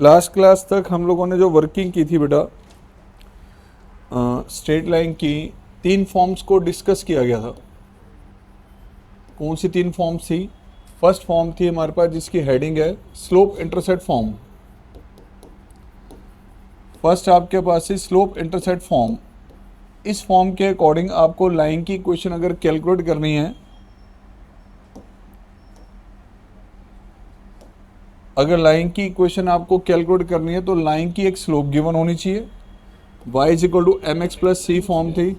Last class तक हम लोगों ने जो वर्किंग की थी बेटा, स्ट्रेट लाइन की 3 फॉर्म्स को डिस्कस किया गया था। कौन सी 3 फॉर्म्स थी? फर्स्ट फॉर्म थी हमारे पास जिसकी हेडिंग है स्लोप इंटरसेप्ट फॉर्म। फर्स्ट आपके पास है स्लोप इंटरसेप्ट फॉर्म। इस फॉर्म के अकॉर्डिंग आपको लाइन की इक्वेशन अगर कैलकुलेट करनी है, अगर लाइन की इक्वेशन आपको कैलकुलेट करनी है तो लाइन की एक स्लोप गिवन होनी चाहिए, y is equal to M X plus C form थी,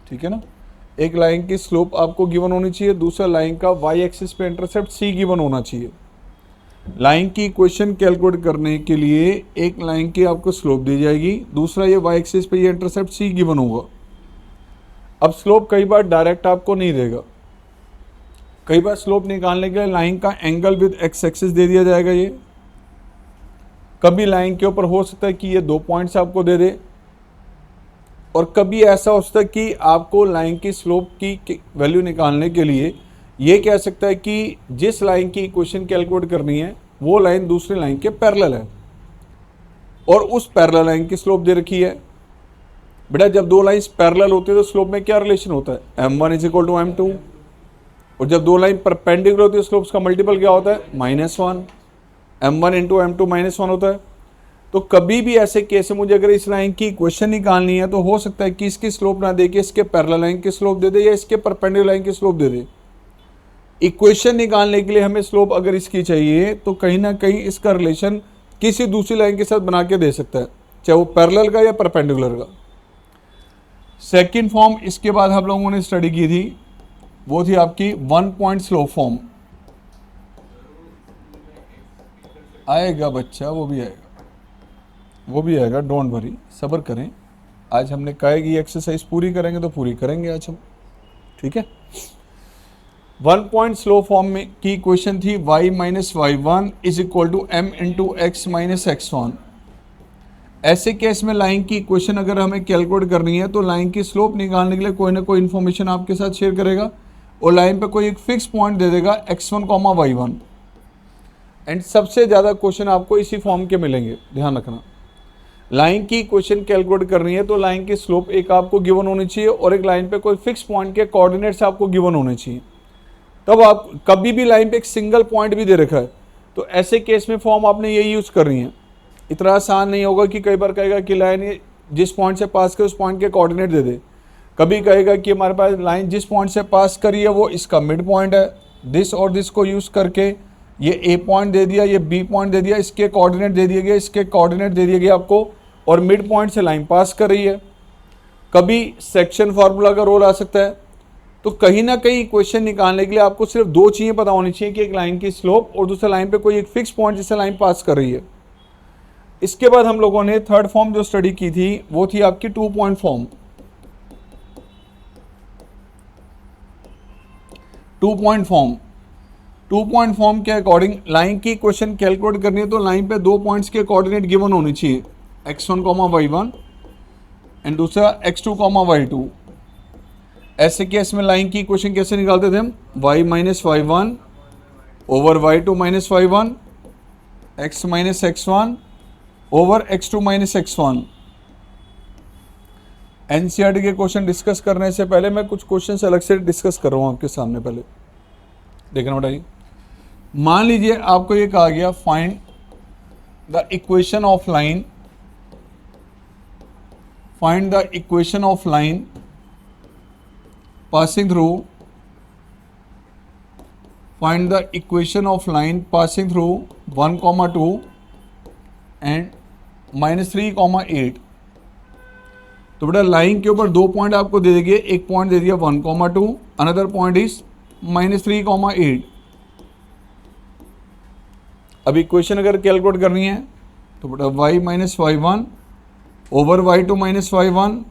ठीक है ना। एक लाइन की स्लोप आपको गिवन होनी चाहिए, दूसरा लाइन का y एक्सिस पे इंटरसेप्ट c गिवन होना चाहिए। लाइन की इक्वेशन कैलकुलेट करने के लिए एक लाइन की आपको स्लोप दी जाएगी, दूसरा ये y एक्सिस पे ये इंटरसेप्ट c गिवन होगा। अब स्लोप कई बार डायरेक्ट आपको नहीं देगा, कई बार स्लोप निकालने के लिए लाइन का एंगल विद एक्स एक्सिस दे दिया जाएगा। ये कभी लाइन के ऊपर हो सकता है कि ये 2 पॉइंट्स आपको दे दे, और कभी ऐसा हो सकता है कि आपको लाइन की स्लोप की वैल्यू निकालने के लिए ये कह सकता है कि जिस लाइन की इक्वेशन कैलकुलेट करनी है वो लाइन दूसरी लाइन के पैरेलल है, और उस पैरेलल लाइन की स्लोप दे रखी है। बेटा जब दो लाइंस पैरेलल होती है तो स्लोप में क्या रिलेशन होता है? m1 is equal to m2, और जब दो लाइन परपेंडिकुलर होती है स्लोप्स का मल्टीपल क्या होता है? -1। m1 इंटू m2 -1 होता है। तो कभी भी ऐसे केस में मुझे अगर इस लाइन की इक्वेशन निकालनी है तो हो सकता है कि इसकी स्लोप ना दे के इसके पैरेलल लाइन की स्लोप दे दे या इसके परपेंडिकुलर लाइन की स्लोप दे दे। इक्वेशन निकालने के लिए हमें स्लोप अगर इसकी चाहिए तो कहीं ना कहीं इसका रिलेशन किसी दूसरी लाइन के साथ बना के दे सकता है, चाहे वो पैरेलल का या परपेंडिकुलर का। सेकेंड फॉर्म इसके बाद हम लोगों ने स्टडी की थी, वो थी आपकी 1 पॉइंट स्लोप फॉर्म। आएगा बच्चा, वो भी आएगा, वो भी आएगा, डोंट वरी, सब्र करें। आज हमने कहा कि एक्सरसाइज पूरी करेंगे तो पूरी करेंगे आज हम, ठीक है। 1 पॉइंट स्लो फॉर्म में की इक्वेशन थी y minus y1 is equal to m into X minus x1। ऐसे केस में लाइन की इक्वेशन अगर हमें कैलकुलेट करनी है तो लाइन की स्लोप निकालने के लिए कोई ना कोई इन्फॉर्मेशन आपके साथ शेयर करेगा, और लाइन पे कोई एक फिक्स पॉइंट दे देगा x1, y1। एंड सबसे ज़्यादा क्वेश्चन आपको इसी फॉर्म के मिलेंगे, ध्यान रखना। लाइन की इक्वेशन कैलकुलेट करनी है तो लाइन की स्लोप एक आपको गिवन होनी चाहिए और एक लाइन पे कोई फिक्स पॉइंट के कोऑर्डिनेट्स आपको गिवन होने चाहिए। तब आप कभी भी लाइन पे एक सिंगल पॉइंट भी दे रखा है तो ऐसे केस में फॉर्म आपने यही यूज़ करनी है। इतना आसान नहीं होगा कि कई बार कहेगा कि लाइन जिस पॉइंट से पास करे उस पॉइंट के कोऑर्डिनेट दे दे। कभी कहेगा कि हमारे पास लाइन जिस पॉइंट से पास करी है वो इसका मिड पॉइंट है, दिस और दिस को यूज़ करके ये ए पॉइंट दे दिया, ये बी पॉइंट दे दिया, इसके कोऑर्डिनेट दे दिए गए, इसके कोऑर्डिनेट दे दिए गए आपको, और मिड पॉइंट से लाइन पास कर रही है। कभी सेक्शन फार्मूला का रोल आ सकता है। तो कहीं ना कहीं इक्वेशन निकालने के लिए आपको सिर्फ 2 चीज़ें पता होनी चाहिए कि एक लाइन की स्लोप और दूसरे लाइन पे कोई एक फिक्स पॉइंट जिससे लाइन पास कर रही है। इसके बाद हम लोगों ने थर्ड फॉर्म जो स्टडी की थी वो थी आपकी 2 point form. 2 point form, 2 point form के अकॉर्डिंग लाइन की इक्वेशन कैलकुलेट करनी है तो लाइन पे 2 पॉइंट्स के कोऑर्डिनेट गिवन होने चाहिए, x1, y1 एंड दूसरा x2, y2। ऐसे केस में लाइन की इक्वेशन कैसे निकालते थे हम? y minus y1 over y2 minus y1, x minus x1 over x2 minus x1। NCERT के क्वेश्चन डिस्कस करने से पहले मैं कुछ क्वेश्चन अलग से डिस्कस कर रहा हूँ आपके सामने। पहले देखना बताइए, मान लीजिए आपको ये कहा गया find the equation of line, find the equation of line passing through, find the equation of line passing through 1, 2 and -3, 8। तो बेटा लाइन के ऊपर 2 पॉइंट आपको दे देंगे, एक पॉइंट दे दिया 1, 2, अनदर पॉइंट इज -3, 8। अब इक्वेशन अगर कैलकुलेट करनी है तो बेटा y minus y1 over y2 minus y1,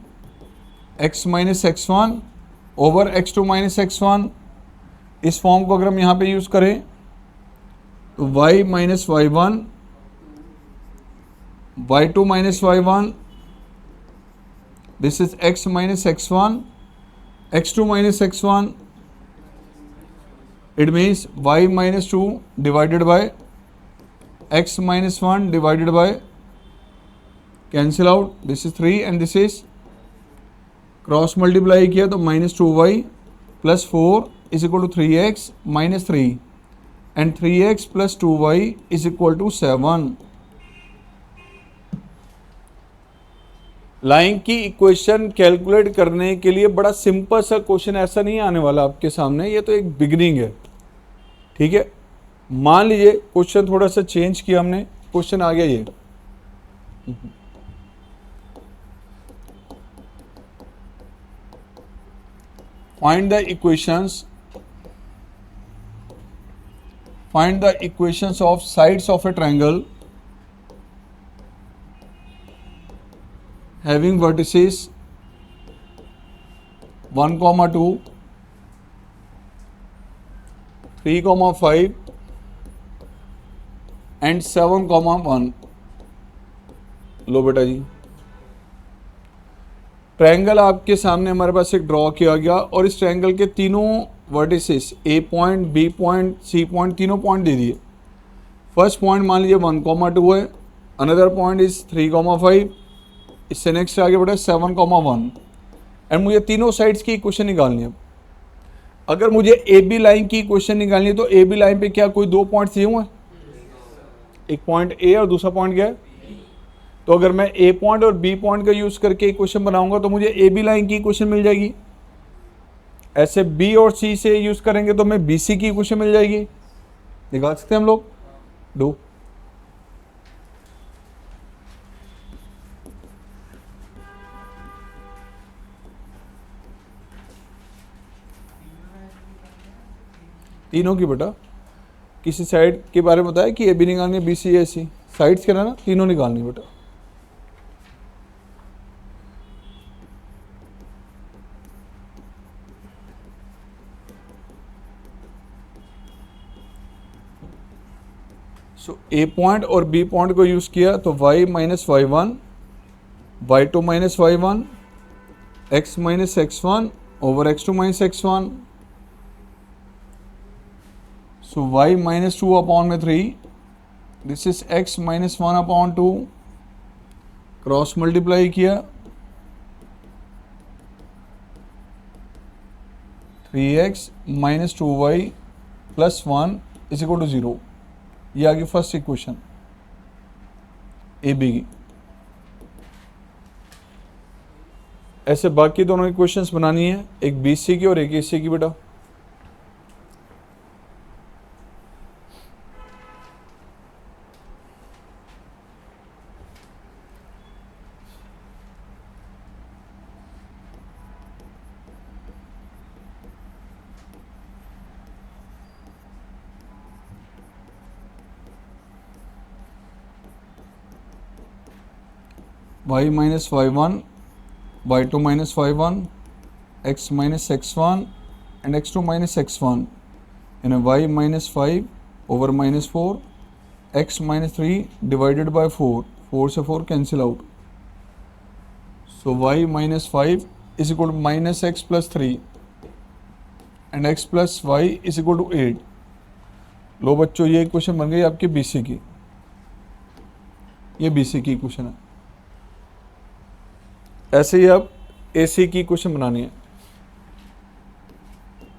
x minus x1 over x2 minus x1। इस फॉर्म को अगर हम यहाँ पे यूज़ करें तो y minus y1, y2 minus y1, this is x minus x1, x2 minus x1। It means y minus 2 divided by x minus 1 divided by, cancel out, this is 3 and this is, cross multiply किया तो -2y plus 4 is equal to 3x minus 3 and 3x plus 2y is equal to 7। Line की equation calculate करने के लिए बड़ा simple सा question ऐसा नहीं आने वाला आपके सामने, ये तो एक बिगिनिंग है, ठीक है। मान लीजिए क्वेश्चन थोड़ा सा चेंज किया हमने, क्वेश्चन आ गया ये, find the equations of sides of A triangle having vertices 1, 2, 3, 5 and 7, 1। लो बेटा जी, ट्रायंगल आपके सामने हमारे पास एक ड्रॉ किया गया और इस ट्रायंगल के तीनों vertices A point, B point, C point, तीनों पॉइंट दे दिए। फर्स्ट पॉइंट मान लीजिए 1, 2 है, अनदर पॉइंट इज 3, 5, इससे नेक्स्ट आगे बढ़े 7, 1 एंड मुझे तीनों साइड्स की इक्वेशन निकालनी है। अगर मुझे ए बी लाइन की इक्वेशन निकालनी है तो ए बी लाइन पे क्या कोई दो पॉइंट्स दिए हुए हैं, एक पॉइंट ए और दूसरा पॉइंट क्या है, तो अगर मैं ए पॉइंट और बी पॉइंट का यूज करके इक्वेशन बनाऊंगा तो मुझे ए बी लाइन की इक्वेशन मिल जाएगी। ऐसे बी और सी से यूज करेंगे तो मैं बी सी की इक्वेशन मिल जाएगी। निकाल सकते हैं हम लोग, डू। तीनों की बेटा, किसी साइड के बारे में बताया कि ए बी निकालनी है, बी सी ए सी, साइड्स के ना तीनों निकालनी बेटा। सो ए पॉइंट और बी पॉइंट को यूज किया तो y minus y1, y2 minus y1, x minus x1 over x2 minus x1। So y minus 2 upon में 3, this is x minus 1 upon 2, cross multiply किया 3x minus 2y plus 1 is equal to 0। ये आ गई first equation A B की। ऐसे बाकी दोनों equations बनानी है, एक बी सी की और एक ए सी की बेटा। y minus y1, y2 minus y1, x minus x1 and x2 minus x1 and y minus 5 over minus 4, x minus 3 divided by 4, 4 से 4 cancel out, so y minus 5 is equal to minus x plus 3 and x plus y is equal to 8। लो बच्चों, ये equation बन गई आपकी BC की, ये BC की equation है। ऐसे ही अब AC की इक्वेशन बनानी है।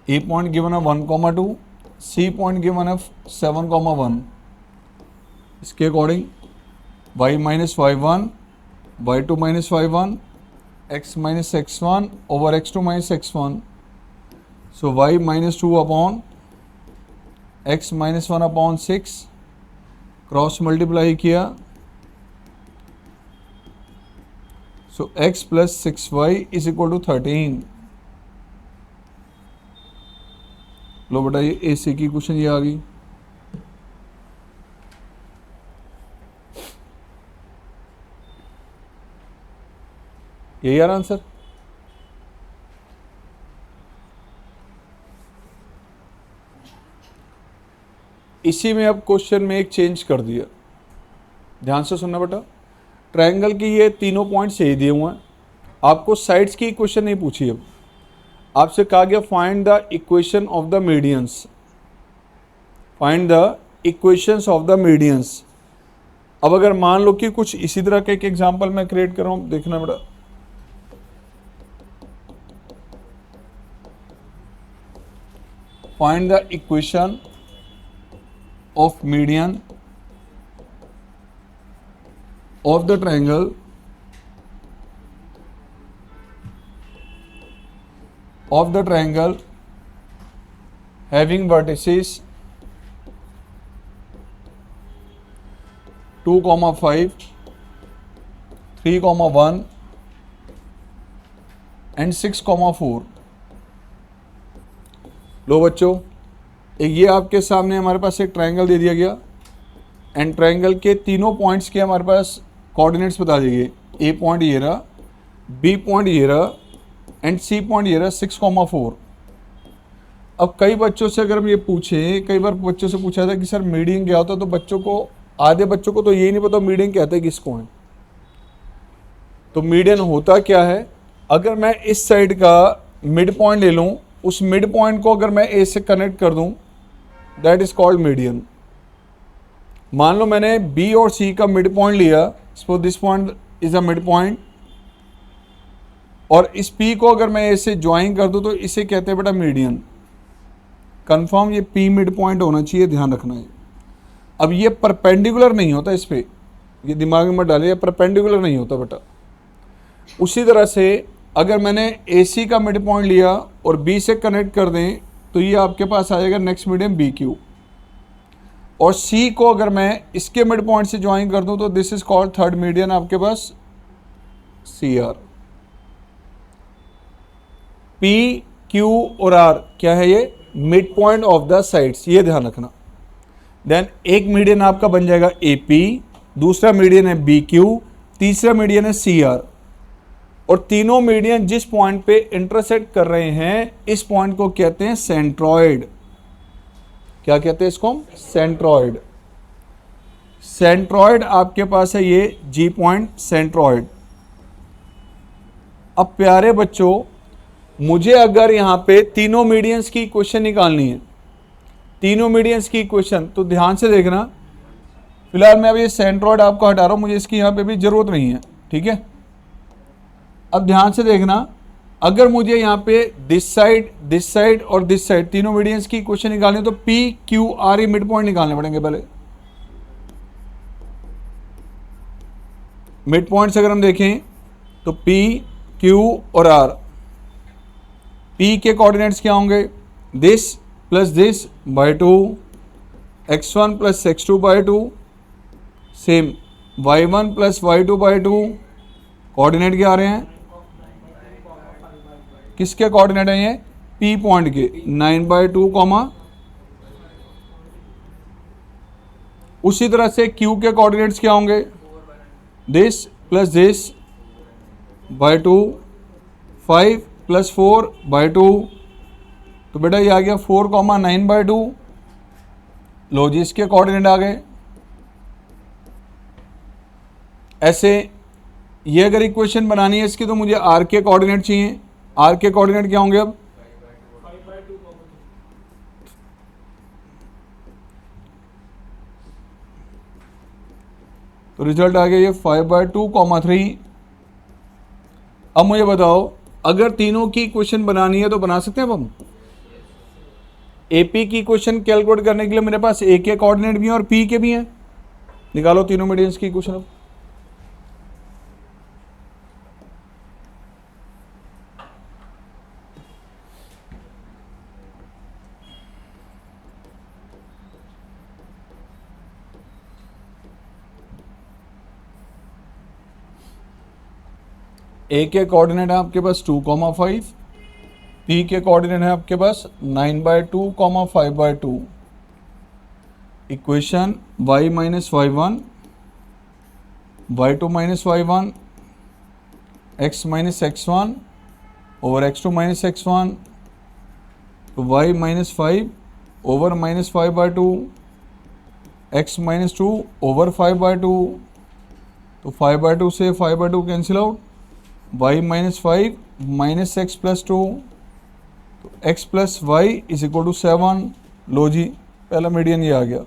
ए पॉइंट गिवन है 1, 2, सी पॉइंट गिवन है 7, 1। इसके according y minus y1, y2 minus y1, x minus x1 over x2 minus x1, सो y minus 2 upon x minus 1 upon 6, cross multiply किया, so x plus 6y is equal to 13। लो बेटा, ये AC की question ये आ गई। यही यार answer. इसी में अब क्वेश्चन में एक चेंज कर दिया, ध्यान से सुनना बेटा। ट्रायंगल की ये तीनों पॉइंट सही दिए हुए हैं, आपको साइड्स की इक्वेशन नहीं पूछी। अब आपसे कहा गया find the equation of the medians, find the equations of the medians. अब अगर मान लो कि कुछ इसी तरह का एक एग्जांपल मैं क्रिएट कर रहा हूं, देखना बेटा, find the equation of median of the triangle having vertices 2,5, 3,1 and 6,4। लो बच्चों, एक ये आपके सामने हमारे पास एक ट्रायंगल दे दिया गया एंड ट्रायंगल के तीनों पॉइंट्स के हमारे पास कोऑर्डिनेट्स बता दिए गए। ए पॉइंट ये रहा, बी पॉइंट ये रहा एंड सी पॉइंट ये रहा 6,4। अब कई बच्चों से अगर हम ये पूछें, कई बार बच्चों से पूछा था कि सर मीडियन क्या होता है, तो बच्चों को, आधे बच्चों को तो यही नहीं पता मीडियन कहते हैं किसको है। तो मीडियन होता क्या है, अगर मैं इस साइड का मिड पॉइंट ले लूँ, उस मिड पॉइंट को अगर मैं ए से कनेक्ट कर दूँ, दैट इज कॉल्ड मीडियन। मान लो मैंने बी और सी का मिड पॉइंट लिया, suppose this point is a mid point, और इस पी को अगर मैं ए से ज्वाइन कर दूँ तो इसे कहते हैं बेटा मीडियन। कंफर्म ये पी मिड पॉइंट होना चाहिए, ध्यान रखना है। अब ये परपेंडिकुलर नहीं होता, इस पे ये दिमाग में मत डालिए, परपेंडिकुलर नहीं होता बेटा। उसी तरह से अगर मैंने ए सी का मिड पॉइंट लिया और बी से कनेक्ट कर दें तो ये आपके पास आ जाएगा नेक्स्ट मीडियन बी क्यू, और सी को अगर मैं इसके मिड पॉइंट से ज्वाइन कर दूं तो this is called third median आपके पास सी आर। पी क्यू और आर क्या है, ये mid point of the sides, ये ध्यान रखना। देन एक मीडियन आपका बन जाएगा ए पी, दूसरा मीडियन है बी क्यू, तीसरा मीडियन है सी आर, और तीनों मीडियन जिस पॉइंट पे इंटरसेक्ट कर रहे हैं इस पॉइंट को कहते हैं सेंट्रॉइड। क्या कहते हैं इसको हम, सेंट्रॉइड। सेंट्रॉइड आपके पास है ये जी पॉइंट सेंट्रॉइड। अब प्यारे बच्चों, मुझे अगर यहां पे तीनों मीडियंस की इक्वेशन निकालनी है, तीनों मीडियंस की इक्वेशन, तो ध्यान से देखना। फिलहाल मैं अब ये सेंट्रॉइड आपको हटा रहा हूं, मुझे इसकी यहां पे भी जरूरत नहीं है, ठीक है। अब ध्यान से देखना, अगर मुझे यहाँ पे दिस साइड और दिस साइड तीनों मीडियंस की इक्वेशन निकालनी है तो पी क्यू आर ये मिड पॉइंट निकालने पड़ेंगे पहले। मिड पॉइंट्स अगर हम देखें तो पी क्यू और आर, पी के कोऑर्डिनेट्स क्या होंगे, this plus this by 2, x1 plus x2 by 2, same y1 plus y2 by 2। Coordinate क्या आ रहे हैं, किसके कोऑर्डिनेट हैं ये, पी पॉइंट के, 9/2, उसी तरह से क्यू के कोऑर्डिनेट्स क्या होंगे, this plus this by 2, 5 plus 4/2, तो बेटा ये आ गया 4,9/2। लो जी, इसके कोऑर्डिनेट आ गए। ऐसे ये अगर इक्वेशन बनानी है इसकी तो मुझे आर के कोऑर्डिनेट चाहिए। आर के कोऑर्डिनेट क्या होंगे, अब तो रिजल्ट आ गया ये 5/2, 3। अब मुझे बताओ, अगर तीनों की इक्वेशन बनानी है तो बना सकते हैं अब हम। एपी की इक्वेशन कैलकुलेट करने के लिए मेरे पास ए के कोऑर्डिनेट भी हैं और पी के भी हैं। निकालो तीनों मीडियंस की इक्वेशन। अब ए के कोऑर्डिनेट है आपके पास 2,5, पी के कोऑर्डिनेट है आपके पास 9/2, 5/2। Equation y minus y1, y2 minus y1, x minus x1 over x2 minus x1, तो y minus 5 over minus 5/2, x minus 2 over 5/2, तो 5/2 से 5/2 cancel out, y minus 5 minus x plus 2, तो x plus Y is equal to 7। लो जी, पहला median ये आ गया,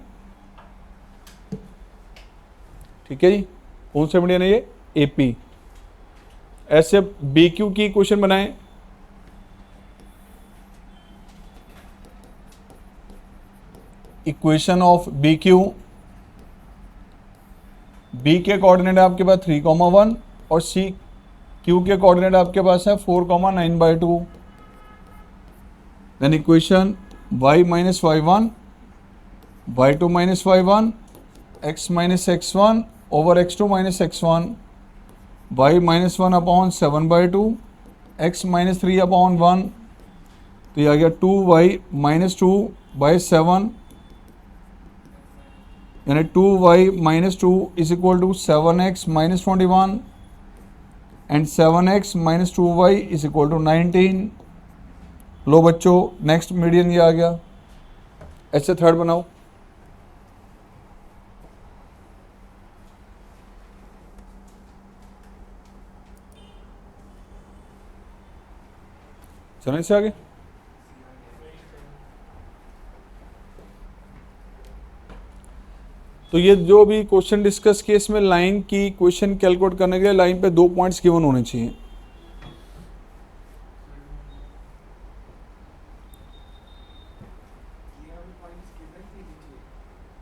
ठीक है जी, कौन सा मीडियन है ये, AP। ऐसे BQ की इक्वेशन बनाएं, इक्वेशन ऑफ BQ, B के कोऑर्डिनेट आपके पास 3,1 और Q के कोऑर्डिनेट आपके पास है 4,9/2। Then equation y minus y1 y2 minus y1 x minus x1 over x2 minus x1 y minus 1 upon 7/2 x minus 3 upon 1, तो ये आ गया 2y माइनस 2/7, यानी 2y minus 2 is equal to 7x minus 21 and 7x minus 2y is equal to 19। लो बच्चों, next median ये आ गया। ऐसे third बनाओ, चलो इससे आगे। तो ये जो भी क्वेश्चन डिस्कस किए, इसमें लाइन की क्वेश्चन कैलकुलेट करने के लिए लाइन पे 2 पॉइंट्स गिवन होने चाहिए।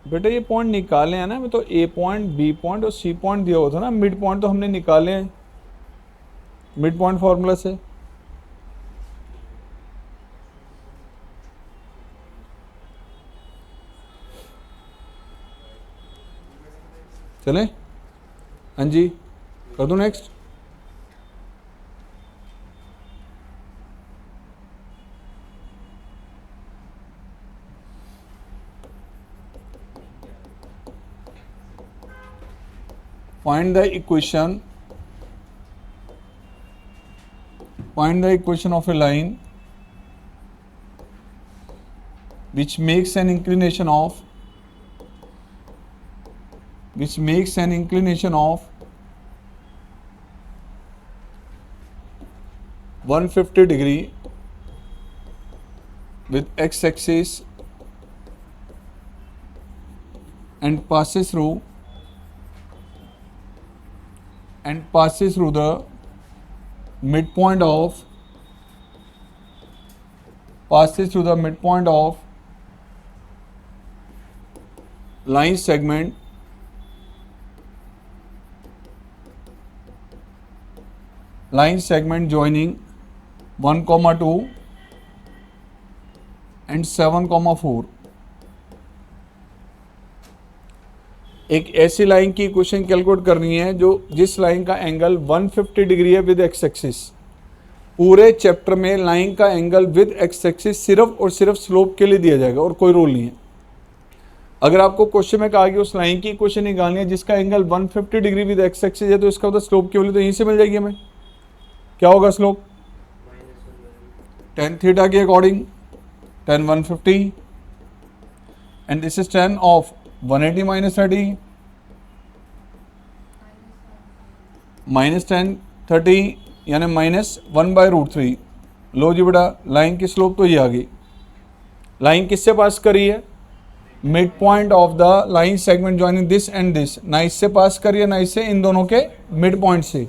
बेटा ये पॉइंट निकाले हैं ना, मैं तो A पॉइंट, B पॉइंट और C पॉइंट दिया हुआ था ना, मिड पॉइंट तो हमने निकाले हैं मिड पॉइंट फॉर्मूला से। चले, हाँ जी, कर दूं next. Find the equation of a line which makes an inclination of 150 degree with x-axis and passes through the midpoint of line segment joining 1,2 and 7,4। एक ऐसी लाइन की इक्वेशन कैलकुलेट करनी है जिस लाइन का एंगल 150 डिग्री है with x axis. पूरे chapter में लाइन का एंगल विद एक्स एक्सिस सिर्फ और सिर्फ स्लोप के लिए दिया जाएगा और कोई रूल नहीं है। अगर आपको क्वेश्चन में कहा कि उस लाइन की इक्वेशन निकालनी है जिसका angle 150 degree with x axis है, तो इसका मतलब स्लोप की वैल्यू तो यहीं से मिल जाएगी हमें। क्या होगा स्लोप? tan थीटा के according tan 150 and this is tan of 180 minus 30 minus tan 30 यानी -1/√3। लो जी बेटा, लाइन की स्लोप तो ये आ गई। लाइन किससे पास करी है? Mid point of the line segment joining this and this. ना इससे पास करी है ना इससे, इन दोनों के मिड पॉइंट से।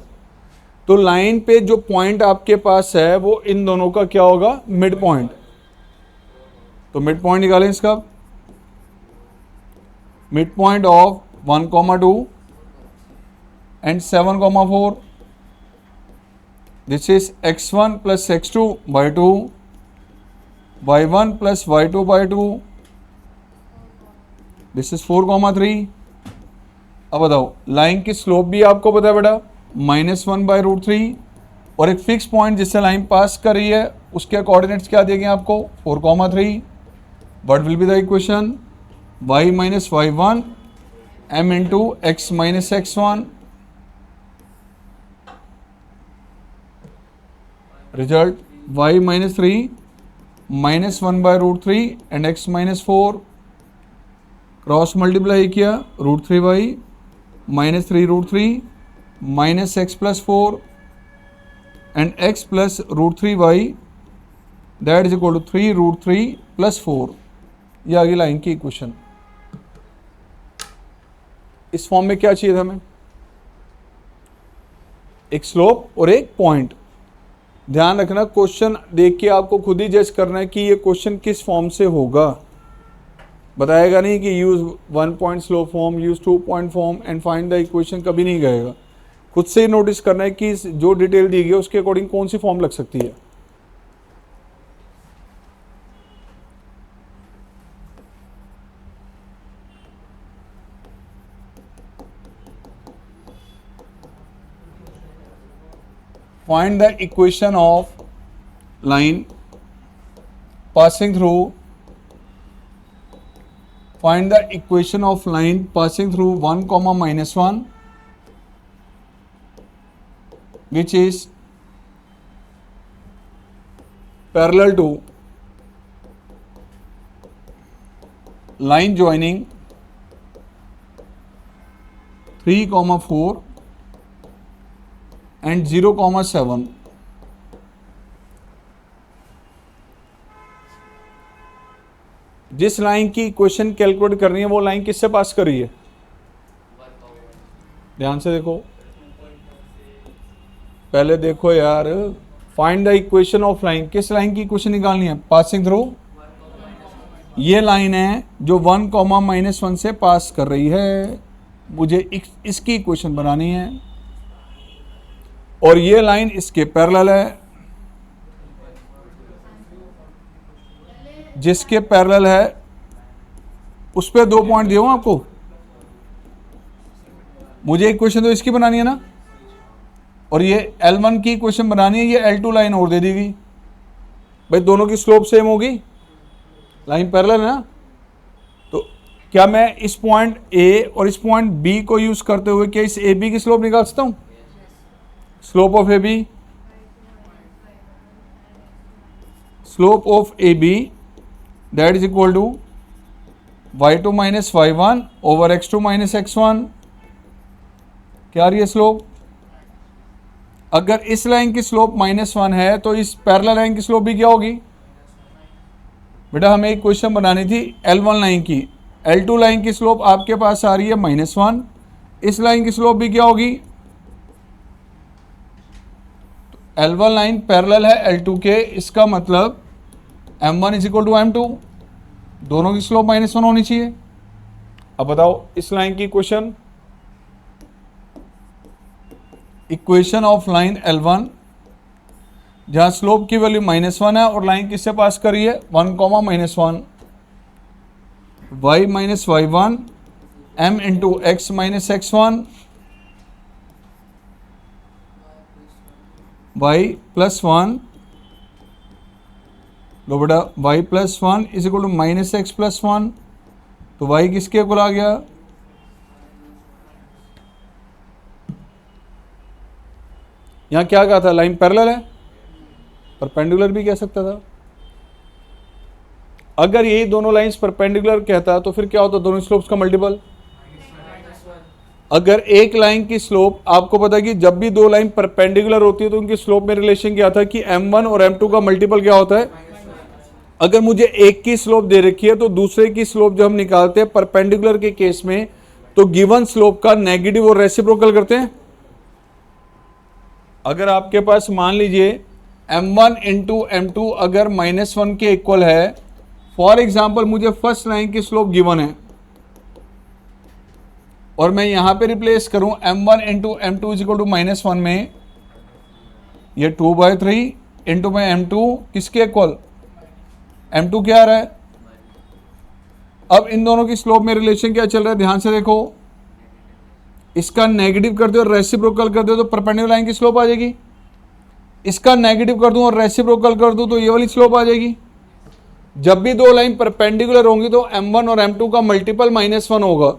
तो लाइन पे जो पॉइंट आपके पास है वो इन दोनों का क्या होगा? Mid point. तो मिड पॉइंट निकालें इसका। Mid point of 1,2 and 7,4। This is x1 plus x2/2 y1 plus y2/2। This is 4,3। अब बताओ, लाइन की स्लोप भी आपको पता है बेटा -1/√3 और एक फिक्स पॉइंट जिससे लाइन पास कर रही है उसके कोऑर्डिनेट्स क्या दिए गए आपको? 4,3। What will be the equation? y minus y1 m into x minus x1। Result y minus 3 -1/√3 and x minus 4। Cross multiply किया, √3y minus 3√3 minus x plus 4 and x plus √3y that is equal to 3√3 plus 4। ये आ गई line की equation. इस form में क्या चाहिए था हमें, एक स्लोप और एक पॉइंट। ध्यान रखना, क्वेश्चन देख के आपको खुद ही जज करना है कि ये क्वेश्चन किस फॉर्म से होगा। बताएगा नहीं कि use 1 point slope form, use 2 point form and find the equation, कभी नहीं कहेगा। खुद से ही नोटिस करना है कि जो डिटेल दी गई है उसके अकॉर्डिंग कौन सी फॉर्म लग सकती है। Find the equation of line passing through. Find the equation of line passing through 1, -1, which is parallel to line joining 3, 4 and 0, 7. जिस लाइन की इक्वेशन कैलकुलेट करनी है वो लाइन किससे पास कर रही है, ध्यान से देखो, पहले देखो यार। Find the equation of line, किस लाइन की इक्वेशन निकालनी है, पासिंग थ्रू। ये लाइन है जो 1, -1 से पास कर रही है, मुझे इसकी इक्वेशन बनानी है। और ये लाइन इसके पैरेलल है, जिसके पैरेलल है उस पे 2 पॉइंट दिए हूं आपको। मुझे इक्वेशन तो इसकी बनानी है ना, और ये L1 की इक्वेशन बनानी है, ये L2 लाइन और दे दी गई। भाई दोनों की स्लोप सेम होगी, लाइन पैरेलल है ना। तो क्या मैं इस पॉइंट A और इस पॉइंट B को यूज करते हुए क्या इस AB की स्लोप निकाल सकता हूं? Slope of AB, slope of AB that is equal to y2 minus y1 over x2 minus x1। क्या आ रही है स्लोप? अगर इस लाइन की स्लोप -1 है तो इस पैरेलल लाइन की स्लोप भी क्या होगी? बेटा हमें एक क्वेश्चन बनानी थी L1 लाइन की, L2 लाइन की स्लोप आपके पास आ रही है -1, इस लाइन की स्लोप भी क्या होगी? तो L1 लाइन पैरेलल है L2 के, इसका मतलब M1 is equal to M2, दोनों की स्लोप -1 होनी चाहिए। अब बताओ इस लाइन की equation, equation of line L1 जहां स्लोप की वैल्यू -1 है और लाइन किससे पास कर रही है, 1, -1, y - y1 m into x - x1 y + 1, लो बेटा y + 1 is equal to -x + 1। तो y किसके इक्वल आ गया? यहां क्या कहा था, लाइन पैरेलल है, परपेंडिकुलर भी कह सकता था। अगर ये दोनों लाइंस परपेंडिकुलर कहता तो फिर क्या होता, दोनों स्लोप्स का मल्टीपल। अगर एक लाइन की स्लोप, आपको पता है कि जब भी दो लाइन परपेंडिकुलर होती है तो उनकी स्लोप में रिलेशन क्या था कि M1 और M2 का मल्टीपल क्या होता है। अगर मुझे एक की स्लोप दे रखी है तो दूसरे की स्लोप जब हम निकालते हैं परपेंडिकुलर के केस में तो गिवन स्लोप का नेगेटिव और रेसिप्रोकल करते हैं। अगर आपके पास मान लीजिए M1 इंटू M2 अगर -1 के इक्वल है, फॉर एग्जाम्पल मुझे फर्स्ट लाइन की स्लोप गिवन है और मैं यहां पे रिप्लेस करूं M1 into M2 is equal to -1 में, ये 2/3 इंटू में M2 किसके इक्वल, M2 क्या आ रहा है। अब इन दोनों की स्लोप में रिलेशन क्या चल रहा है, ध्यान से देखो, इसका नेगेटिव कर दो और रेसिप्रोकल कर दो तो परपेंडिकुलर लाइन की स्लोप आ जाएगी। इसका नेगेटिव कर दूं और रेसिप्रोकल कर दूं तो ये वाली स्लोप आ जाएगी। जब भी दो लाइन परपेंडिकुलर होंगी तो M1 और M2 का मल्टीपल -1 होगा,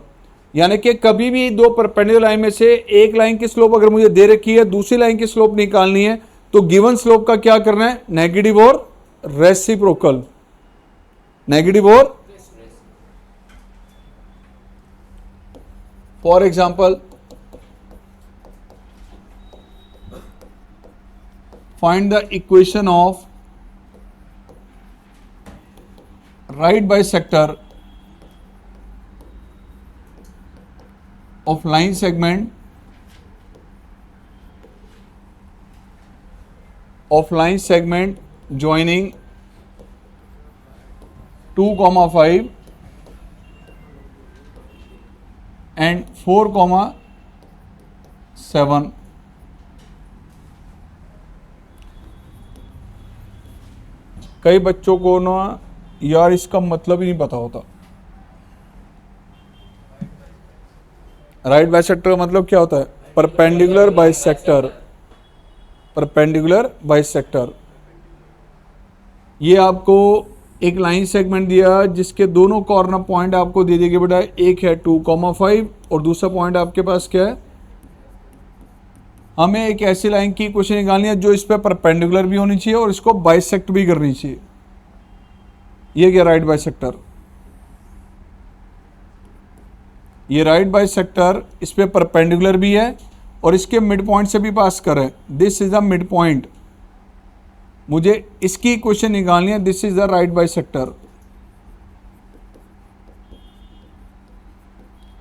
यानी कि कभी भी दो परपेंडिकुलर लाइन में से एक लाइन की स्लोप अगर मुझे दे रखी है, दूसरी लाइन की स्लोप निकालनी है तो गिवन स्लोप का क्या करना है, नेगेटिव और रेसिप्रोकल, नेगेटिव और। For example find the equation of right bisector of line segment joining 2,5 and 4,7. कई बच्चों को ना यार इसका मतलब ही नहीं पता होता। राइट बाइसेक्टर का मतलब क्या होता है? Perpendicular bisector. ये आपको एक लाइन सेगमेंट दिया जिसके दोनों कॉर्नर पॉइंट आपको दे दिए गए बेटा, एक है 2,5 और दूसरा पॉइंट आपके पास क्या है? हमें एक ऐसी लाइन की इक्वेशन निकालनी है जो इस पर परपेंडिकुलर भी होनी चाहिए और इसको बाइसेक्ट भी करनी चाहिए। ये क्या? Right bisector. ये राइट बाइसेक्टर इस पे परपेंडिकुलर भी है और इसके मिड पॉइंट से भी पास कर है। This is the mid point. मुझे इसकी इक्वेशन निकालनी है। This is the right bisector.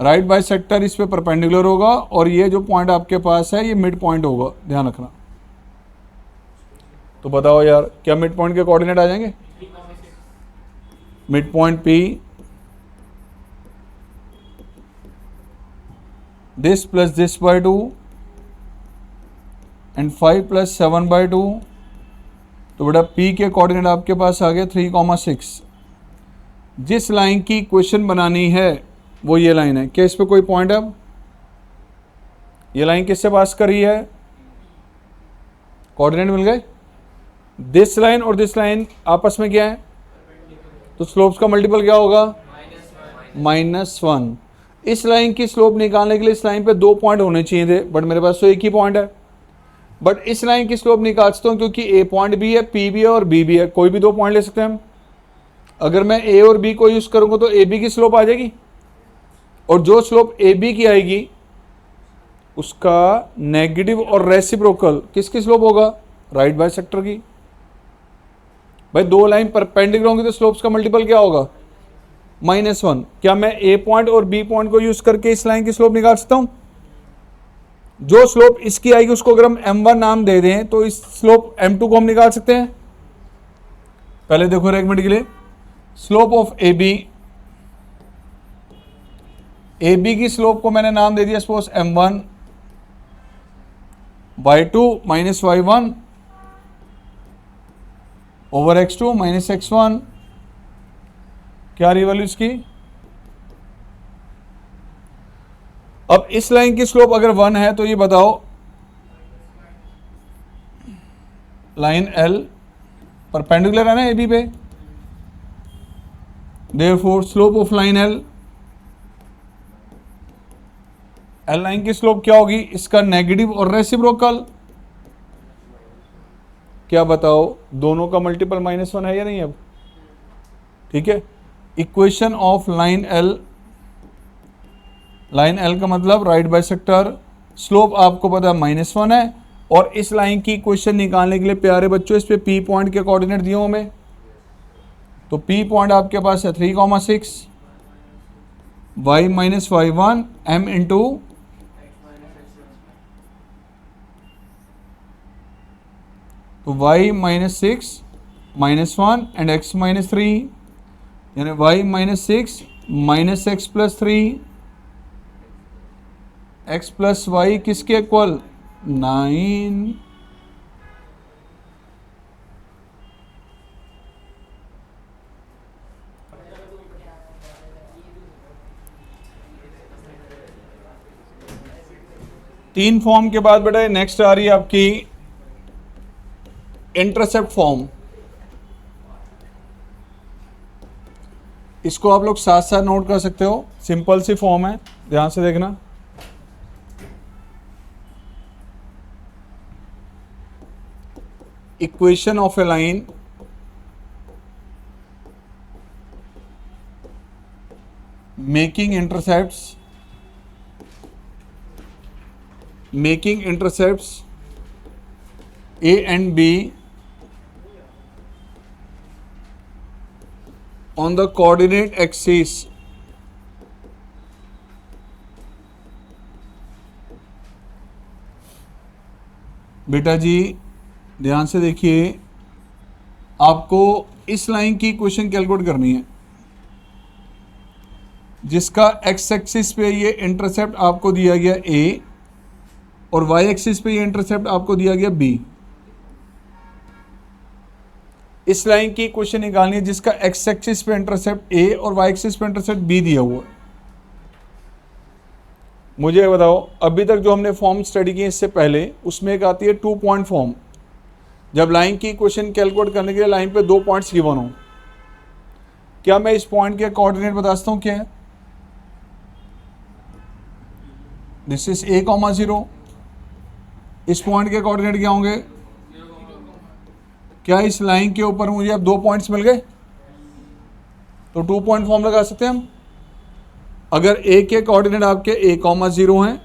Right bisector इस पे परपेंडिकुलर होगा और ये जो पॉइंट आपके पास है ये मिड पॉइंट होगा, ध्यान रखना। तो बताओ यार, क्या मिड पॉइंट के कोऑर्डिनेट आ जाएंगे? Mid point P, this plus this by 2 and 5 plus 7 by 2। तो बेटा P के कोऑर्डिनेट आपके पास आ गए 3,6। जिस लाइन की इक्वेशन बनानी है वो ये लाइन है। क्या इस पे कोई पॉइंट? अब ये लाइन किससे पास कर रही है? कोऑर्डिनेट मिल गए। दिस लाइन और दिस लाइन आपस में क्या है? तो स्लोप्स का मल्टीपल क्या होगा? -1। इस लाइन की स्लोप निकालने के लिए इस लाइन पे 2 पॉइंट होने चाहिए थे, बट मेरे पास तो एक ही पॉइंट है। बट इस लाइन की स्लोप निकाल सकता हूँ क्योंकि ए पॉइंट भी है, पी भी है और बी भी है। कोई भी 2 पॉइंट ले सकते हैं हम। अगर मैं ए और बी को यूज करूंगा तो ए बी की स्लोप आ जाएगी और जो स्लोप ए बी की आएगी उसका नेगेटिव और रेसिप्रोकल किसकी स्लोप होगा? राइट बाइसेक्टर की। भाई 2 लाइन परपेंडिकुलर होंगी तो स्लोप्स का मल्टीपल क्या होगा? -1। क्या मैं ए पॉइंट और बी पॉइंट को यूज करके इस लाइन की स्लोप निकाल सकता हूं? जो स्लोप इसकी आएगी उसको अगर हम m1 नाम दे दें तो इस स्लोप m2 को हम निकाल सकते हैं। पहले देखो एक मिनट के लिए, स्लोप ऑफ ए बी की स्लोप को मैंने नाम दे दिया suppose m1 y2 minus y1 over x2 minus x1। क्या रही वैल्यू इसकी? अब इस लाइन की स्लोप अगर 1 है तो ये बताओ लाइन L परपेंडिकुलर है ना ए बी पे, therefore slope of line L line की स्लोप क्या होगी? इसका नेगेटिव और रेसिप्रोकल। क्या बताओ, दोनों का मल्टीपल -1 है या नहीं? अब ठीक है। इक्वेशन ऑफ लाइन L का मतलब राइट बाइसेक्टर, स्लोप आपको पता है -1 है और इस लाइन की इक्वेशन निकालने के लिए प्यारे बच्चों इस पे P पॉइंट के कोऑर्डिनेट दिए हमें। तो P पॉइंट आपके पास है 3,6 y minus y1 m into तो y minus 6 -1 and x minus 3 यानी y minus 6 minus x plus 3 x plus y किसके इक्वल? 9। तीन फॉर्म के बाद बेटा नेक्स्ट आ रही है आपकी इंटरसेप्ट फॉर्म। इसको आप लोग साथ साथ नोट कर सकते हो, सिंपल सी फॉर्म है, ध्यान से देखना। Equation of A line making intercepts A and B on the coordinate axis बेटा जी ध्यान से देखिए, आपको इस लाइन की इक्वेशन कैलकुलेट करनी है जिसका एक्स एक्सिस पे ये इंटरसेप्ट आपको दिया गया ए और वाई एक्सिस पे ये इंटरसेप्ट आपको दिया गया बी। इस लाइन की इक्वेशन निकालनी है जिसका एक्स एक्सिस पे इंटरसेप्ट ए और वाई एक्सिस पे इंटरसेप्ट बी दिया हुआ है। मुझे बताओ, अभी तक जो हमने फॉर्म स्टडी की इससे पहले, उसमें एक आती है 2 पॉइंट फॉर्म। जब लाइन की इक्वेशन कैलकुलेट करने के लिए लाइन पे 2 पॉइंट्स गिवन हो, क्या मैं इस पॉइंट के कोऑर्डिनेट बता सकता हूं क्या है? This is a, 0। इस पॉइंट के कोऑर्डिनेट क्या होंगे? क्या इस लाइन के ऊपर मुझे अब 2 पॉइंट्स मिल गए तो 2 पॉइंट फॉर्म लगा सकते हैं हम। अगर a के कोऑर्डिनेट आपके a, 0 हैं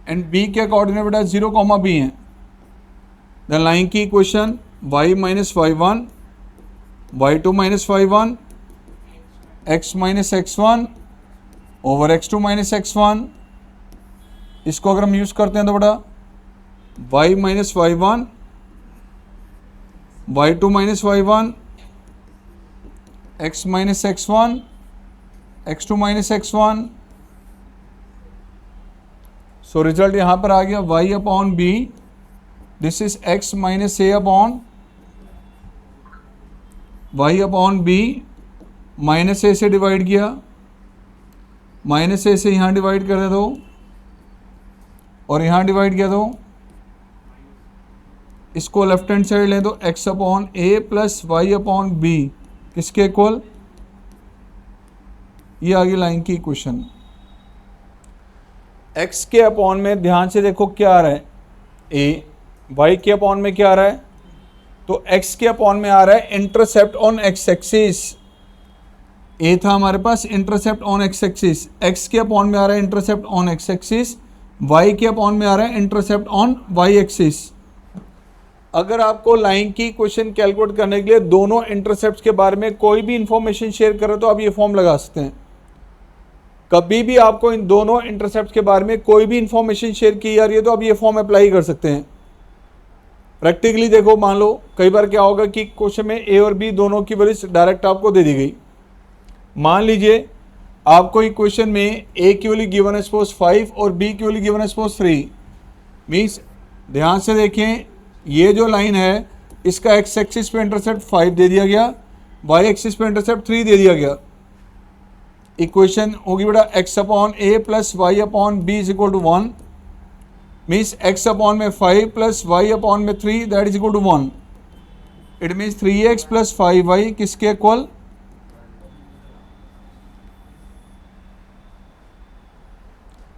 एंड b के कोऑर्डिनेट बेटा 0, b हैं, देन लाइन की equation y - y1, y2 - y1, x - x1 over x2 - x1। इसको अगर हम यूज करते हैं तो बेटा y - y1, y2 - y1, x - x1, x2 - x1। So result यहां पर आ गया y upon b, this is x minus a upon y upon b, minus a से डिवाइड किया, माइनस a से यहां डिवाइड कर दे दो और यहां डिवाइड किया दो। इसको लेफ्ट हैंड साइड ले दो, x upon a plus y upon b किसके इक्वल? ये आ गई लाइन की इक्वेशन। x के अपॉन में ध्यान से देखो क्या आ रहा है a, y के अपॉन में क्या आ रहा है? तो x के अपॉन में आ रहा है intercept on x axis. a था हमारे पास intercept on x axis, x के अपॉन में आ रहा है intercept on x axis, y के अपॉन में आ रहा है इंटरसेप्ट ऑन y एक्सिस। अगर आपको लाइन की इक्वेशन कैलकुलेट करने के लिए दोनों इंटरसेप्ट्स के बारे में कोई भी इंफॉर्मेशन शेयर करें तो आप ये फॉर्म लगा सकते हैं। कभी भी आपको इन दोनों इंटरसेप्ट्स के बारे में कोई भी इंफॉर्मेशन शेयर की जा रही है तो आप ये फॉर्म अप्लाई कर सकते हैं। प्रैक्टिकली देखो, मान लो कई बार क्या होगा कि क्वेश्चन में ए और बी दोनों की वैल्यू डायरेक्ट आपको दे दी गई। मान लीजिए आपको इक्वेशन में ए की वैल्यू गिवन है सपोज 5 और बी की वैल्यू गिवन है सपोज 3। मीन्स ध्यान से देखें, ये जो लाइन है इसका एक्स एक्सिस पे इंटरसेप्ट 5 दे दिया गया, वाई एक्सिस पे इंटरसेप्ट 3 दे दिया गया। इक्वेशन होगी बेटा x upon a plus y upon b is equal to 1। Means x upon में 5 प्लस y अपॉन में 3 that is equal to 1। It means 3x प्लस 5y किसके इक्वल?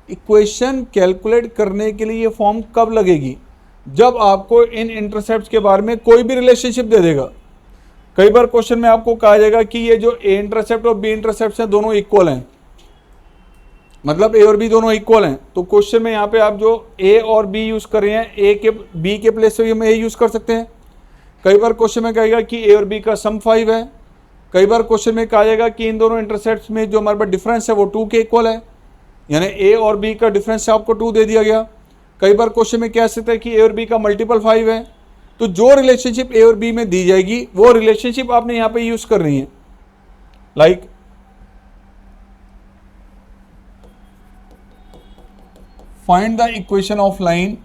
इक्वेशन कैलकुलेट करने के लिए ये फॉर्म कब लगेगी? जब आपको इन इंटरसेप्ट्स के बारे में कोई भी रिलेशनशिप दे देगा। कई बार क्वेश्चन में आपको कहा जाएगा कि ये जो ए इंटरसेप्ट और बी इंटरसेप्ट हैं दोनों इक्वल हैं, मतलब ए और बी दोनों इक्वल हैं। तो क्वेश्चन में यहाँ पे आप जो ए और बी यूज कर रहे हैं, ए के बी के प्लेस पे हम ए यूज कर सकते हैं। कई बार क्वेश्चन में कहेगा कि ए और बी का सम 5 है। कई बार क्वेश्चन में कहा जाएगा कि इन दोनों इंटरसेप्ट्स में जो हमारे पास डिफरेंस है वो 2 के इक्वल है, यानी ए और बी का डिफरेंस आपको 2 दे दिया गया। कई बार क्वेश्चन में कह सकते हैं कि ए और बी का मल्टीपल 5 है। तो जो रिलेशनशिप ए और बी में दी जाएगी वो रिलेशनशिप आपने यहां पे यूज करनी है। Like find the equation of line,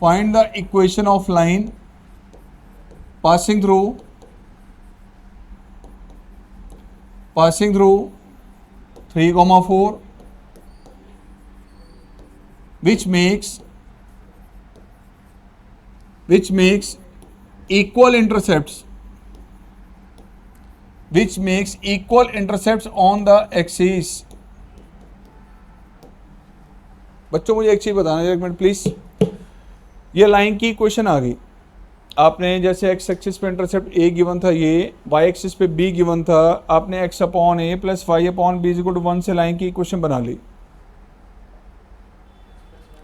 find the equation of line passing through 3, 4 which makes equal intercepts on the axis। बच्चों मुझे एक चीज बताना है, एक मिनट प्लीज। ये लाइन की इक्वेशन आ गई, आपने जैसे एक्स एक्सिस पे इंटरसेप्ट ए गिवन था, ये वाई एक्सिस पे बी गिवन था, आपने x upon a plus y upon b equal to 1 से लाइन की इक्वेशन बना ली।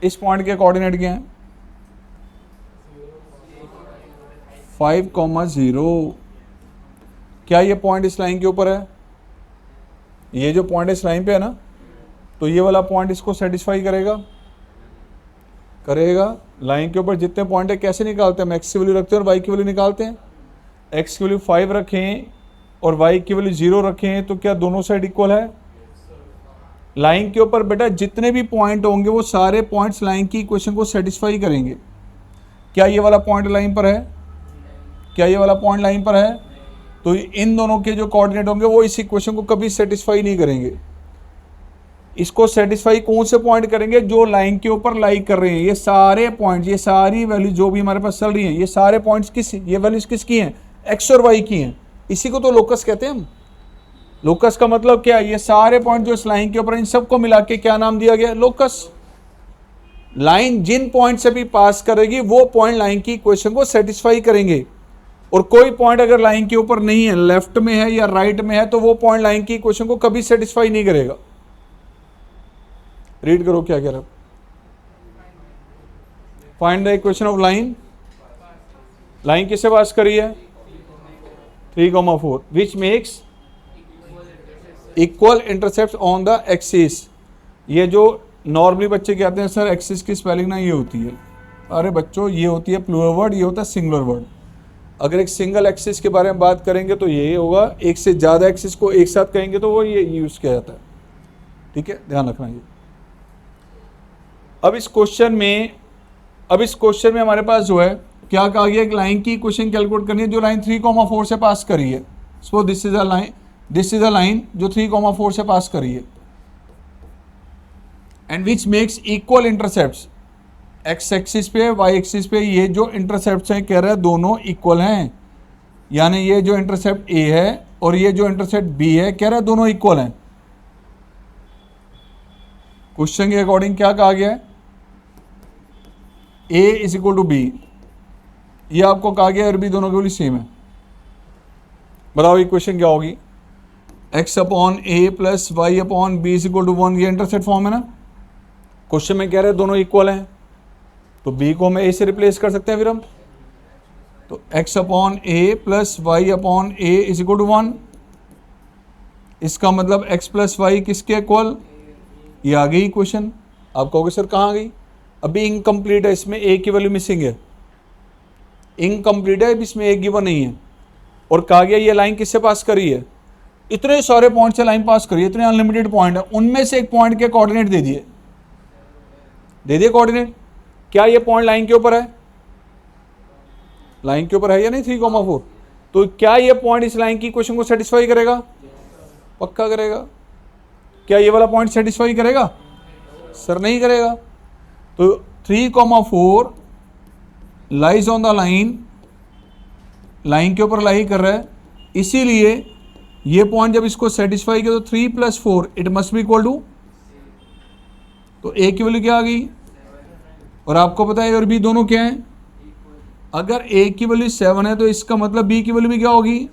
इस पॉइंट के कोऑर्डिनेट क्या हैं? 5, 0। क्या ये पॉइंट इस लाइन के ऊपर है? ये जो पॉइंट इस लाइन पे है ना, तो ये वाला पॉइंट इसको सेटिस्फाई करेगा। करेगा। लाइन के ऊपर जितने पॉइंट है कैसे निकालते हैं, हम एक्स की वैल्यू रखते हैं और वाई की वैल्यू निकालते हैं। एक्स की वैल्यू 5 रखें और वाई की वैल्यू 0 रखें तो क्या दोनों साइड इक्वल है? लाइन के ऊपर बेटा जितने भी पॉइंट होंगे वो सारे पॉइंट्स लाइन की इक्वेशन को सेटिस्फाई करेंगे। क्या ये वाला पॉइंट लाइन पर है? क्या ये वाला पॉइंट लाइन पर है? तो इन दोनों के जो कोऑर्डिनेट होंगे वो इस इक्वेशन को कभी सेटिस्फाई नहीं करेंगे। इसको सेटिस्फाई कौन से पॉइंट करेंगे? जो लाइन के ऊपर लाई कर रहे हैं। ये सारे पॉइंट, ये सारी वैल्यू जो भी हमारे पास चल रही हैं, ये सारे पॉइंट्स किस, ये वैल्यूज किसकी हैं? एक्स और वाई की हैं। इसी को तो लोकस कहते हैं हम। लोकस का मतलब क्या है? ये सारे पॉइंट जो इस लाइन के ऊपर, इन सबको मिला के क्या नाम दिया गया? लोकस। लाइन जिन पॉइंट से भी पास करेगी वो पॉइंट लाइन की इक्वेशन को सेटिस्फाई करेंगे। और कोई पॉइंट अगर लाइन के ऊपर नहीं है, लेफ्ट में है या राइट में है, तो वो पॉइंट लाइन की इक्वेशन को कभी सेटिस्फाई नहीं करेगा। रीड करो क्या कह रहा है। Find the equation of line. Line किससे पास करी है? 3,4 which makes equal intercept on the axis. ये जो नॉर्मली बच्चे कहते हैं सर एक्सिस की स्पेलिंग ना ये होती है। अरे बच्चों ये होती है प्लूरल वर्ड, ये होता है सिंगुलर वर्ड। अगर एक सिंगल एक्सिस के बारे में बात करेंगे तो ये होगा, एक से ज़्यादा एक्सिस को एक साथ कहेंगे तो वो ये यूज़ किया जाता है। ठीक है, ध्यान रखना ये। अब इस क्वेश्चन में हमारे पास जो है क्या कहा गया? एक लाइन की इक्वेशन कैलकुलेट करनी है जो लाइन 3,4 से पास करी है। So this is a line जो 3,4 से पास करी है and which makes equal intercepts. X axis पे, वाई एक्सिस पे ये जो इंटरसेप्ट्स हैं कह रहा है दोनों इक्वल हैं। यानी ये जो इंटरसेप्ट ए है और ये जो इंटरसेप्ट बी है कह रहा है दोनों इक्वल हैं। क्वेश्चन के अकॉर्डिंग क्या कहा गया है? ए इज इक्वल टू बी। ये आपको कहा गया और बी दोनों के वैल्यू सेम है। बताओ इक्वेशन क्या होगी? X upon a plus y upon b is equal to 1। ये इंटरसेप्ट फॉर्म है ना। क्वेश्चन में कह रहे हैं दोनों इक्वल हैं तो बी को हम ए से रिप्लेस कर सकते हैं फिर हम। तो x upon a plus y upon a is equal to 1। इसका मतलब एक्स प्लस वाई किसके इक्वल? ये आ गई इक्वेशन। आप कहोगे सर कहाँ आ गई? अभी इनकम्प्लीट है, इसमें ए की वैल्यू मिसिंग है। इनकम्प्लीट है, इसमें ए गिवन नहीं है। और कहा गया ये लाइन किससे पास करी है? इतने सारे पॉइंट से लाइन पास करी है, इतने अनलिमिटेड पॉइंट है, उनमें से एक पॉइंट के कोऑर्डिनेट दे दिए कोऑर्डिनेट। क्या ये पॉइंट लाइन के ऊपर है? लाइन के ऊपर है या नहीं 3,4? तो क्या ये पॉइंट इस लाइन की इक्वेशन को सेटिस्फाई करेगा? पक्का करेगा। क्या ये वाला पॉइंट सेटिस्फाई करेगा? सर नहीं करेगा। तो 3,4 लाइज ऑन द लाइन के ऊपर लाई कर रहा है, इसीलिए ये पॉइंट जब इसको सेटिस्फाई किया तो 3 + 4 it must be equal to, तो ए की वैल्यू क्या आ गई? और आपको पता है और बी दोनों क्या है? अगर ए की वैल्यू 7 है तो इसका मतलब बी की वैल्यू भी क्या होगी?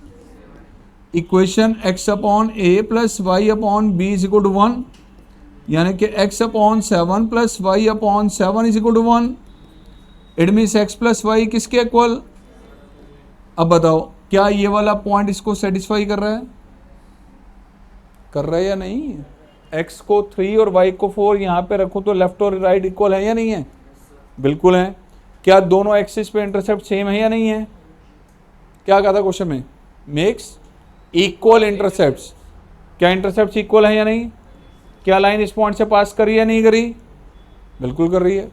Equation x upon a plus y upon b is equal to 1, यानी कि x upon 7 plus y upon 7 is equal to 1। It means x plus y किसके इक्वल? अब बताओ क्या ये वाला पॉइंट इसको सेटिस्फाई कर रहा है? कर रहा है या नहीं? एक्स को 3 और वाई को 4 यहाँ पे रखो तो लेफ्ट और राइट इक्वल है या नहीं है? बिल्कुल है। क्या दोनों एक्सिस पे इंटरसेप्ट सेम है या नहीं है? क्या कहा था क्वेश्चन में? Makes equal intercepts. क्या इंटरसेप्ट्स इक्वल है या नहीं? क्या लाइन इस पॉइंट से पास करी या नहीं करी? बिल्कुल कर रही है।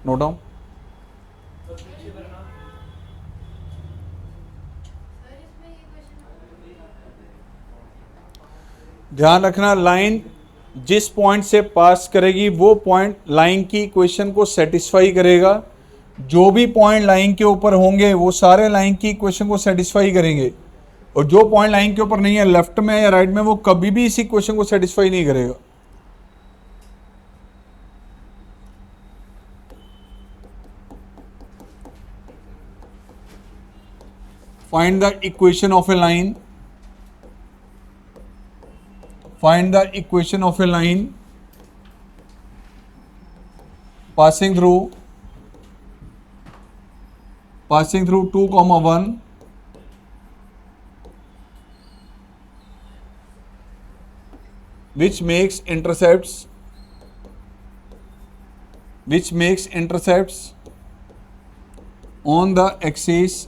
Note down. ध्यान रखना, लाइन जिस पॉइंट से पास करेगी वो पॉइंट लाइन की इक्वेशन को सेटिस्फाई करेगा। जो भी पॉइंट लाइन के ऊपर होंगे वो सारे लाइन की इक्वेशन को सेटिस्फाई करेंगे, और जो पॉइंट लाइन के ऊपर नहीं है, लेफ्ट में या राइट में, वो कभी भी इस इक्वेशन को सेटिस्फाई नहीं करेगा। Find the equation of A line. Find the equation of a line passing through 2,1 which makes intercepts which makes intercepts on the axis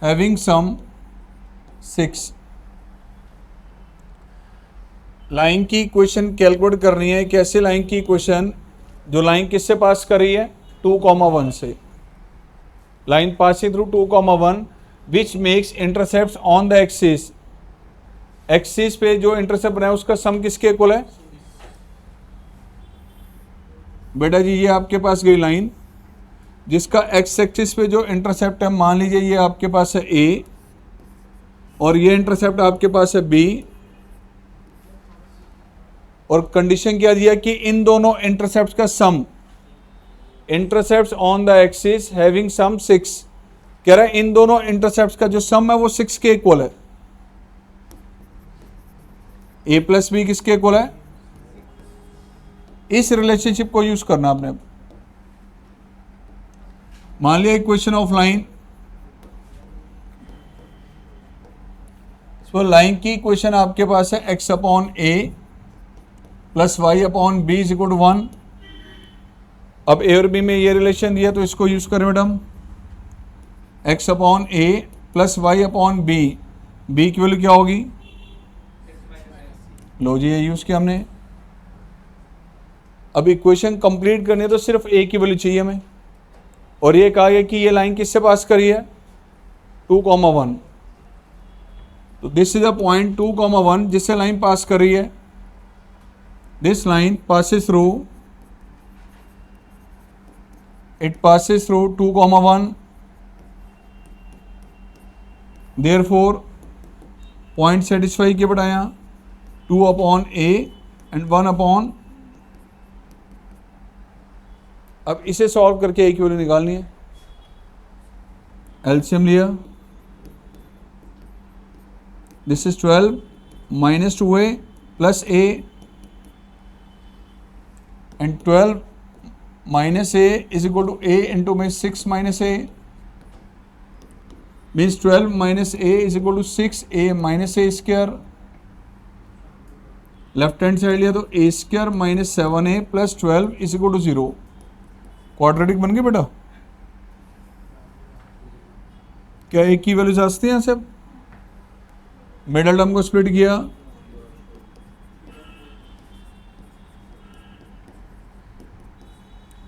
having sum 6। Line की इक्वेशन कैलकुलेट करनी है। कैसे लाइन की equation? जो line किससे पास कर रही है? 2,1 से। Line passing through 2,1 which makes intercept on the axis. Axis पे जो इंटरसेप्ट बना है उसका सम किसके इक्वल है? बेटा जी ये आपके पास गई लाइन जिसका एक्स एक्सिस पे जो इंटरसेप्ट है, मान लीजिए ये आपके पास है ए और ये इंटरसेप्ट आपके पास है बी, और कंडीशन क्या दिया कि इन दोनों इंटरसेप्ट का sum, intercept on the axis having sum 6। कह रहा है इन दोनों इंटरसेप्ट का जो सम है वो 6 के इक्वल है। ए प्लस बी किसके इक्वल है? इस रिलेशनशिप को यूज करना आपने। मान लिया equation of line, so line की इक्वेशन आपके पास है x upon a plus y upon b is equal to 1। अब ए और बी में ये रिलेशन दिया तो इसको यूज करें madam, x upon a plus y upon b, b की वैल्यू क्या होगी? लो जी ये यूज किया हमने। अब इक्वेशन कंप्लीट करनी है तो सिर्फ ए की वैल्यू चाहिए हमें, और ये कहा गया कि ये लाइन किससे पास करी है? 2,1। तो दिस इज अ पॉइंट 2,1 जिससे लाइन पास कर रही है। This line passes through, it passes through 2,1, therefore point satisfy किया बेटा यहाँ 2 अपॉन ए एंड 1 अपॉन। अब इसे सॉल्व करके ए की वैल्यू निकालनी है। एलसीएम लिया, this is 12 minus 2a plus a, and 12 minus a is equal to a into 6 minus a, means 12 minus a is equal to 6a minus a square। Left hand side लिया तो a square minus 7a plus 12 is equal to 0। Quadratic बन गया बेटा। क्या एक की value जाती है यहाँ से? मिडल टर्म को स्प्लिट किया,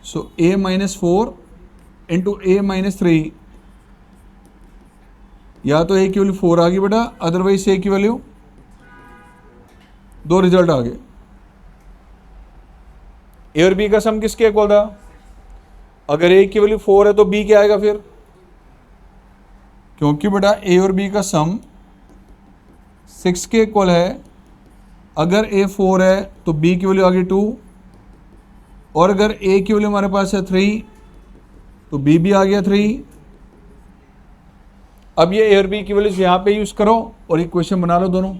सो a minus 4 into a minus 3, या तो a की वैल्यू 4 आ गई बेटा, अदरवाइज a की वैल्यू, दो रिजल्ट आ गए। a और b का सम किसके इक्वल था? अगर a की वैल्यू 4 है तो b क्या आएगा फिर? क्योंकि बेटा a और b का सम 6 के इक्वल है, अगर a 4 है तो b की वैल्यू आ गई 2, और अगर a की वैल्यू हमारे पास है 3 तो b भी आ गया 3। अब ये a और b की वैल्यूज यहाँ पे यूज करो और इक्वेशन बना लो दोनों।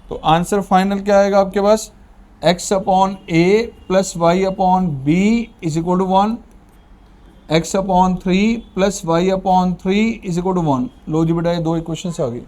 तो आंसर फाइनल क्या आएगा आपके पास? x upon a plus y upon b is equal to 1, x upon 3 plus y upon 3 is equal to 1। लो जी बेटा ये दो इक्वेशन आ गई।